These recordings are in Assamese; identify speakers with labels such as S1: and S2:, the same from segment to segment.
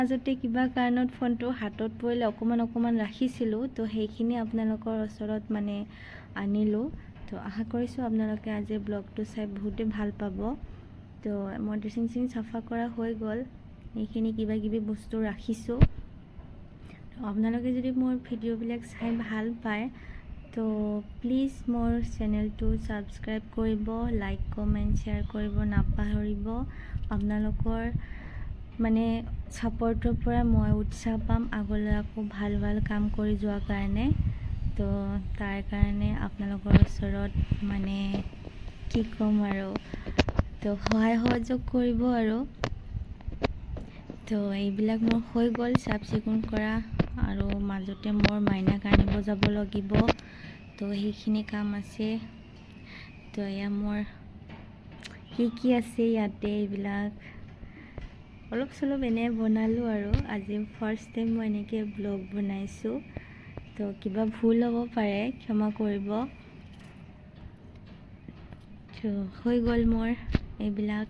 S1: মাজতে কিবা কাৰণত ফোনটো হাতত পৰিলে অকণমান ৰাখিছিলোঁ, তো সেইখিনি আপোনালোকৰ ওচৰত মানে আনিলোঁ। তো আশা কৰিছোঁ আপোনালোকে আজি ব্লগটো চাই বহুতেই ভাল পাব। তো মই ড্ৰেছিং চাফা কৰা হৈ গ'ল, এইখিনি কিবা কিবি বস্তু ৰাখিছোঁ। আপোনালোকে যদি মোৰ ভিডিঅ'বিলাক চাই ভাল পায় তো প্লিজ মোৰ চেনেলটো ছাবস্ক্ৰাইব কৰিব, লাইক কমেণ্ট শ্বেয়াৰ কৰিব নাপাহৰিব। আপোনালোকৰ মানে ছাপৰ্টৰ পৰা মই উৎসাহ পাম আগলৈ আকৌ ভাল কাম কৰি যোৱাৰ কাৰণে। তো তাৰ কাৰণে আপোনালোকৰ ওচৰত মানে কি ক'ম আৰু, তো সহায় সহযোগ কৰিব আৰু। তো এইবিলাক মোৰ হৈ গ'ল চাফ চিকুণ কৰা, আৰু মাজতে মোৰ মাইনাক আনিব যাব লাগিব, তো সেইখিনি কাম আছে। তো এয়া মোৰ কি আছে ইয়াতে, এইবিলাক অলপ চলপ এনে বনালোঁ আৰু। আজি ফাৰ্ষ্ট টাইম মই এনেকৈ ব্লগ বনাইছোঁ, তো কিবা ভুল হ'ব পাৰে ক্ষমা কৰিব। তো হৈ গ'ল মোৰ এইবিলাক,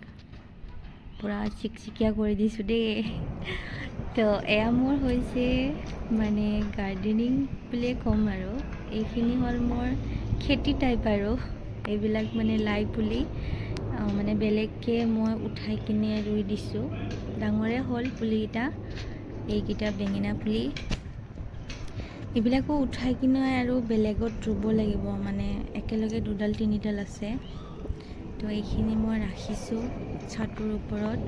S1: পূৰা চিকচিকীয়া কৰি দিছোঁ দেই। তো এয়া মোৰ হৈছে মানে গাৰ্ডেনিং বুলিয়ে ক'ম আৰু। এইখিনি হ'ল মোৰ খেতি টাইপ আৰু, এইবিলাক মানে লাই পুলি মানে বেলেগকৈ মই উঠাই কিনে ৰুই দিছোঁ। ডাঙৰে হ'ল পুলিকেইটা, এইকেইটা বেঙেনা পুলি। এইবিলাকো উঠাই কিনে আৰু বেলেগত ৰুব লাগিব, মানে একেলগে দুডাল তিনিডাল আছে। তো এইখিনি মই ৰাখিছোঁ ছাদৰ ওপৰত।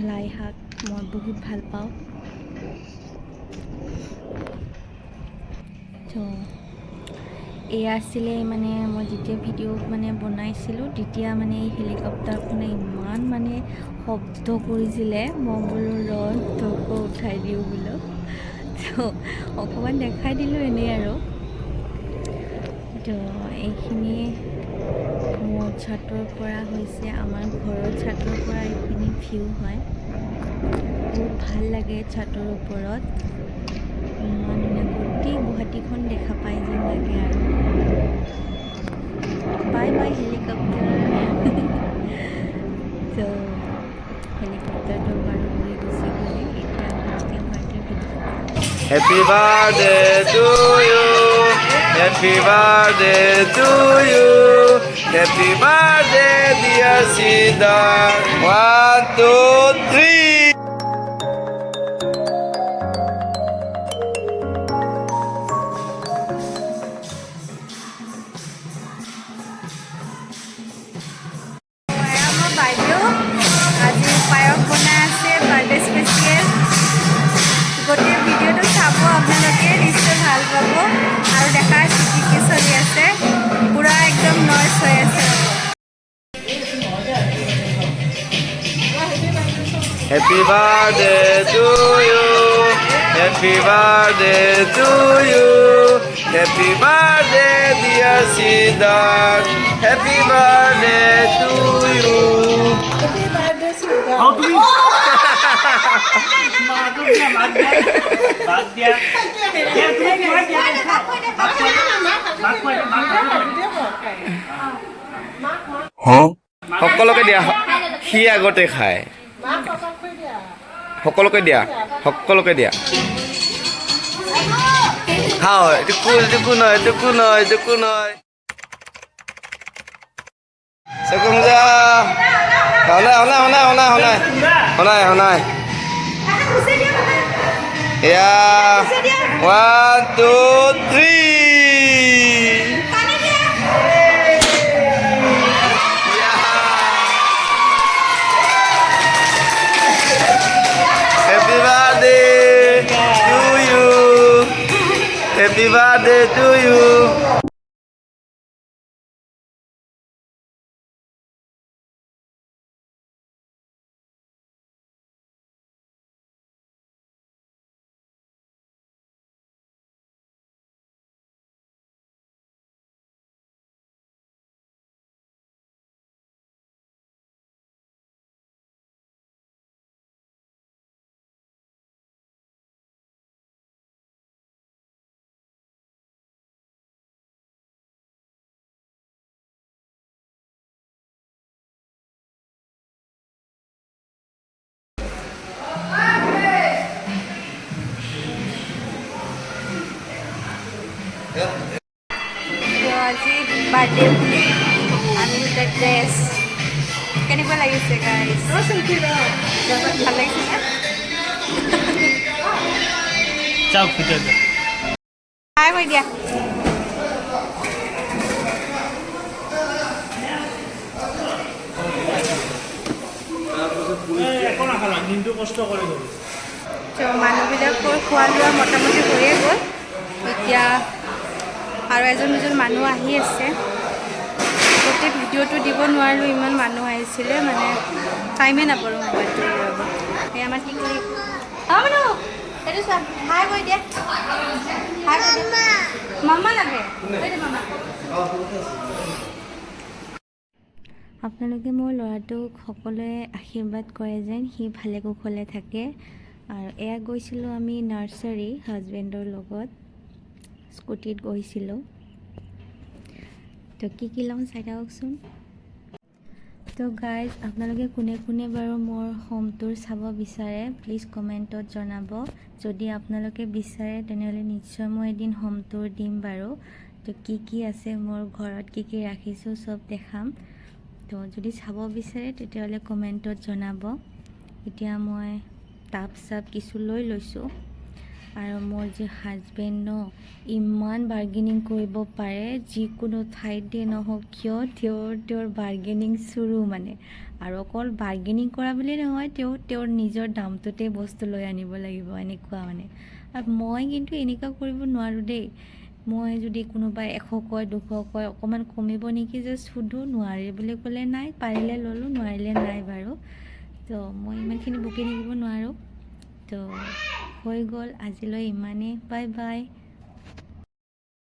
S1: লাই শাক মই বহুত ভাল পাওঁ। তো এয়া আছিলে মানে মই যেতিয়া ভিডিঅ' মানে বনাইছিলোঁ তেতিয়া মানে এই হেলিকপ্টাৰখনে ইমান মানে শব্দ কৰিছিলে, মই বোলো তোকো উঠাই দিওঁ বোলো। তো অকণমান দেখাই দিলোঁ এনেই আৰু। তো এইখিনি মোৰ ছাদৰ পৰা হৈছে, আমাৰ ঘৰৰ ছাদৰ পৰা এইখিনি ভিউ হয়। বহুত ভাল লাগে ছাদৰ ওপৰত, ইমান ধুনীয়া গোটেই গুৱাহাটীখন দেখা পাই যেন লাগে আৰু। Bye bye helicopter. তো হেলিকপ্টাৰটো বাৰু উৰি গুচি গ'লে, এতিয়া ভালকৈ birthday video'.
S2: Happy birthday to you. Happy birthday to you. Happy birthday, dear Sita. 1, 2, 3.
S1: মোৰ বাইদেউ আজি পায়স বনাই আছে, বাৰ্থডে স্পেচিয়েল। গোটেই ভিডিঅ'টো চাব আপোনালোকে, নিশ্চয় ভাল পাব। আৰু দেখা কি চলি আছে, পূৰা একদম নইজ হৈ আছে।
S2: Happy birthday to you. Happy birthday to you. Happy birthday, dear Sita. Happy birthday to you.
S3: Happy birthday, Sita.
S2: সকলোকে দিয়া, সি আগতে খায়। সকলোকে দিয়া, সকলোকে দিয়া। খাও, টুকু নহয়। Sekunja. Honai. Ya. 1, 2, 3. Happy birthday to you. Happy birthday to you.
S1: তো আজি বাৰ্থডে বুলি আমি দুটা ড্ৰেছ কেনেকুৱা লাগিছে গাইজ ভাল লাগিছে নে
S4: চাওক ভিতৰতে
S1: হাই কৈ দিয়া
S4: একো নাখালা দিনটো কষ্ট কৰি গ'ল
S1: তো মানুহবিলাকৰ খোৱা লোৱা মোটামুটি হৈয়ে গ'ল এতিয়া আৰু এজন দুজন মানুহ আহি আছে গোটেই ভিডিঅ'টো দিব নোৱাৰিলোঁ ইমান মানুহ আহিছিলে মানে টাইমে নাপালোঁ মোবাইলটো উলিয়াব এই আমাৰ কি কৰি মানুহ এইটো চোৱা হাই কৈ দিয়া হাই কৈ দিয়া মামা লাগে মামা আপোনালোকে মোৰ ল'ৰাটোক সকলোৱে আশীৰ্বাদ কৰে যেন সি ভালে কুশলে থাকে আৰু এয়া গৈছিলোঁ আমি নাৰ্চাৰী হাজবেণ্ডৰ লগত স্কুটিত গৈছিলোঁ তো কি ল'ম চাই থাককচোন তো গাইজ আপোনালোকে কোনে কোনে বাৰু মোৰ হোম টুৰ চাব বিচাৰে প্লিজ কমেণ্টত জনাব যদি আপোনালোকে বিচাৰে তেনেহ'লে নিশ্চয় মই এদিন হোম টুৰ দিম বাৰু তো কি আছে মোৰ ঘৰত কি ৰাখিছোঁ চব দেখাম তো যদি চাব বিচাৰে তেতিয়াহ'লে কমেণ্টত জনাব এতিয়া মই টাব চাব কিছু লৈ লৈছোঁ আৰু মোৰ যে হাজবেণ্ড ইমান বাৰ্গেনিং কৰিব পাৰে যিকোনো ঠাইতে নহওক কিয় তেওঁৰ বাৰ্গেনিং চুৰু মানে আৰু অকল বাৰ্গেনিং কৰা বুলি নহয় তেওঁৰ নিজৰ দামটোতে বস্তু লৈ আনিব লাগিব এনেকুৱা মানে আৰু মই কিন্তু এনেকুৱা কৰিব নোৱাৰোঁ দেই মই যদি কোনোবাই 100 কয় 200 কয় অকণমান কমিব নেকি জাষ্ট সুধোঁ নোৱাৰে বুলি ক'লে নাই পাৰিলে ল'লোঁ নোৱাৰিলে নাই বাৰু তো মই ইমানখিনি বকি থাকিব নোৱাৰোঁ তো হৈ গ'ল আজিলৈ ইমানেই বাই বাই